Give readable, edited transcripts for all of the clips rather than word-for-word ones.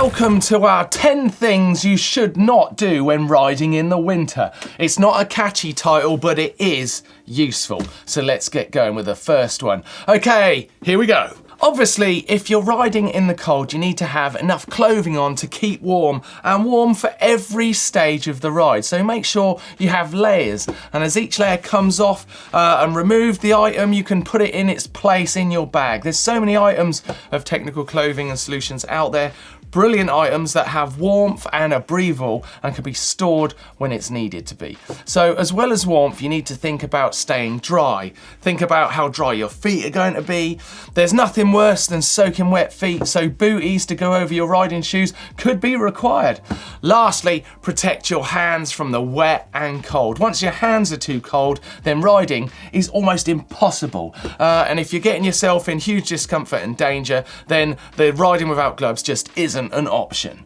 Welcome to our 10 things you should not do when riding in the winter. It's not a catchy title, but it is useful. So let's get going with the first one. Okay, here we go. Obviously, if you're riding in the cold, you need to have enough clothing on to keep warm and warm for every stage of the ride. So make sure you have layers, and as each layer comes off and remove the item, you can put it in its place in your bag. There's so many items of technical clothing and solutions out there. Brilliant items that have warmth and are breathable and can be stored when it's needed to be. So as well as warmth, you need to think about staying dry. Think about how dry your feet are going to be. There's nothing worse than soaking wet feet, so booties to go over your riding shoes could be required. Lastly, protect your hands from the wet and cold. Once your hands are too cold, then riding is almost impossible. And if you're getting yourself in huge discomfort and danger, then the riding without gloves just isn't an option.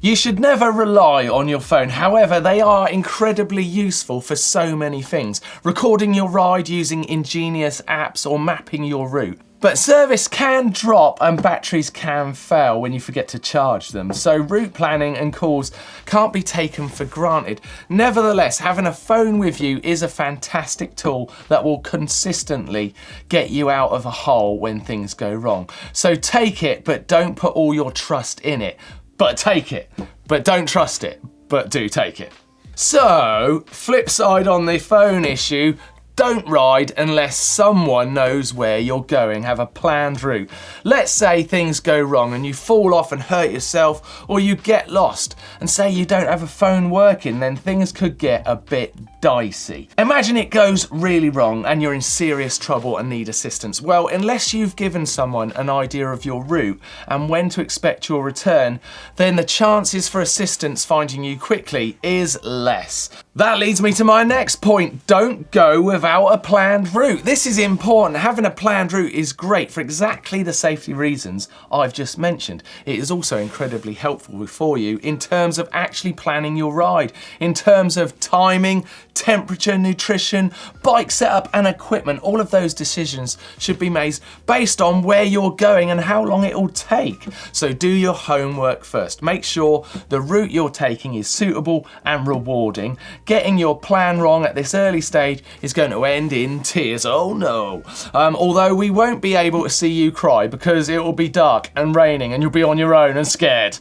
You should never rely on your phone. However, they are incredibly useful for so many things. Recording your ride using ingenious apps or mapping your route. But service can drop and batteries can fail when you forget to charge them. So route planning and calls can't be taken for granted. Nevertheless, having a phone with you is a fantastic tool that will consistently get you out of a hole when things go wrong. So take it, but don't put all your trust in it. But take it, but don't trust it, but do take it. So, flip side on the phone issue, don't ride unless someone knows where you're going. Have a planned route. Let's say things go wrong and you fall off and hurt yourself, or you get lost, and say you don't have a phone working, then things could get a bit dicey. Imagine it goes really wrong and you're in serious trouble and need assistance. Well, unless you've given someone an idea of your route and when to expect your return, then the chances for assistance finding you quickly is less. That leads me to my next point. Don't go without a planned route. This is important. Having a planned route is great for exactly the safety reasons I've just mentioned. It is also incredibly helpful for you in terms of actually planning your ride, in terms of timing, temperature, nutrition, bike setup and equipment. All of those decisions should be made based on where you're going and how long it will take. So do your homework first. Make sure the route you're taking is suitable and rewarding. Getting your plan wrong at this early stage is going to end in tears. Oh no. Although we won't be able to see you cry because it will be dark and raining and you'll be on your own and scared.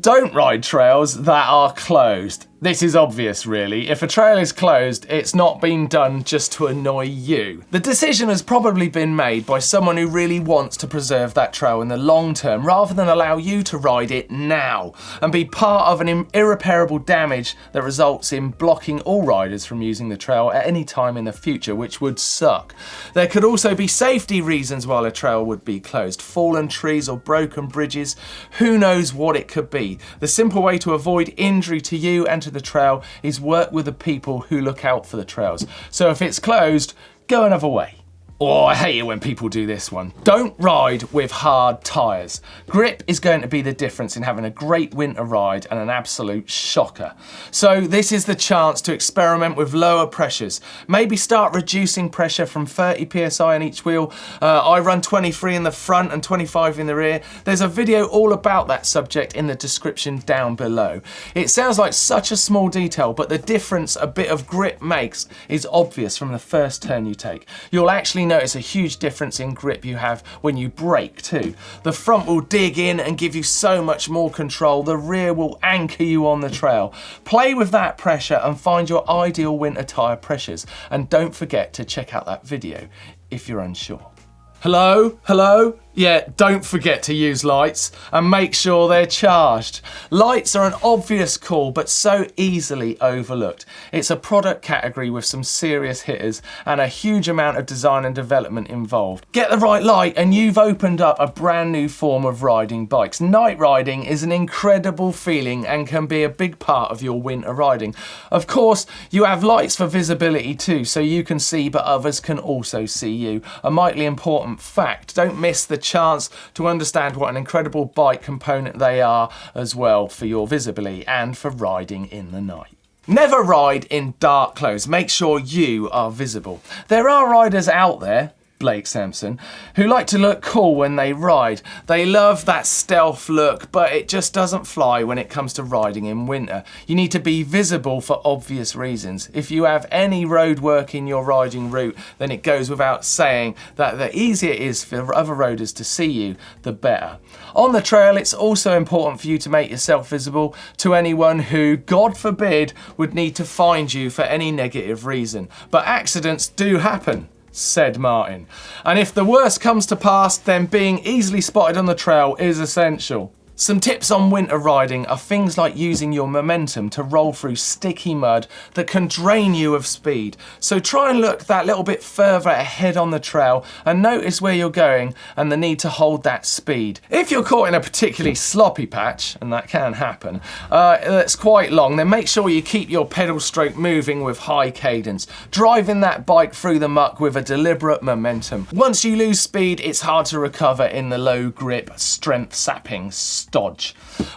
Don't ride trails that are closed. This is obvious really. If a trail is closed, it's not been done just to annoy you. The decision has probably been made by someone who really wants to preserve that trail in the long term rather than allow you to ride it now and be part of an irreparable damage that results in blocking all riders from using the trail at any time in the future, which would suck. There could also be safety reasons why a trail would be closed. Fallen trees or broken bridges. Who knows what it could be. The simple way to avoid injury to you and to the trail is work with the people who look out for the trails. So if it's closed, go another way. Oh, I hate it when people do this one. Don't ride with hard tyres. Grip is going to be the difference in having a great winter ride and an absolute shocker. So this is the chance to experiment with lower pressures. Maybe start reducing pressure from 30 psi on each wheel. I run 23 in the front and 25 in the rear. There's a video all about that subject in the description down below. It sounds like such a small detail, but the difference a bit of grip makes is obvious from the first turn you take. You'll actually notice a huge difference in grip you have when you brake too. The front will dig in and give you so much more control. The rear will anchor you on the trail. Play with that pressure and find your ideal winter tyre pressures. And don't forget to check out that video if you're unsure. Hello? Hello? Yeah, don't forget to use lights and make sure they're charged. Lights are an obvious call, but so easily overlooked. It's a product category with some serious hitters and a huge amount of design and development involved. Get the right light and you've opened up a brand new form of riding bikes. Night riding is an incredible feeling and can be a big part of your winter riding. Of course, you have lights for visibility too, so you can see but others can also see you. A mightily important fact, don't miss the chance to understand what an incredible bike component they are as well for your visibility and for riding in the night. Never ride in dark clothes. Make sure you are visible. There are riders out there Blake Sampson, who like to look cool when they ride. They love that stealth look, but it just doesn't fly when it comes to riding in winter. You need to be visible for obvious reasons. If you have any road work in your riding route, then it goes without saying that the easier it is for other roaders to see you, the better. On the trail, it's also important for you to make yourself visible to anyone who, God forbid, would need to find you for any negative reason. But accidents do happen, said Martin. And if the worst comes to pass, then being easily spotted on the trail is essential. Some tips on winter riding are things like using your momentum to roll through sticky mud that can drain you of speed. So try and look that little bit further ahead on the trail and notice where you're going and the need to hold that speed. If you're caught in a particularly sloppy patch, and that can happen, that's quite long, then make sure you keep your pedal stroke moving with high cadence, driving that bike through the muck with a deliberate momentum. Once you lose speed, it's hard to recover in the low grip, strength sapping stodge.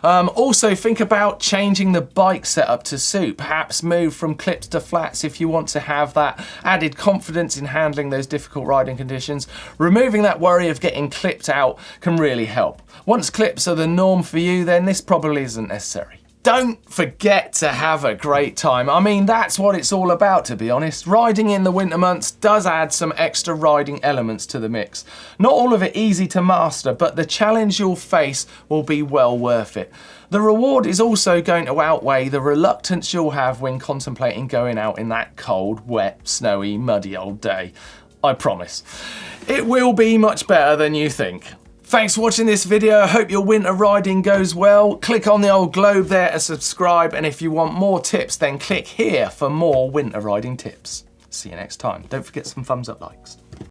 Also think about changing the bike setup to suit. Perhaps move from clips to flats if you want to have that added confidence in handling those difficult riding conditions. Removing that worry of getting clipped out can really help. Once clips are the norm for you, then this probably isn't necessary. Don't forget to have a great time. I mean, that's what it's all about, to be honest. Riding in the winter months does add some extra riding elements to the mix. Not all of it easy to master, but the challenge you'll face will be well worth it. The reward is also going to outweigh the reluctance you'll have when contemplating going out in that cold, wet, snowy, muddy old day. I promise. It will be much better than you think. Thanks for watching this video. I hope your winter riding goes well. Click on the old globe there to subscribe, and if you want more tips, then click here for more winter riding tips. See you next time. Don't forget some thumbs up likes.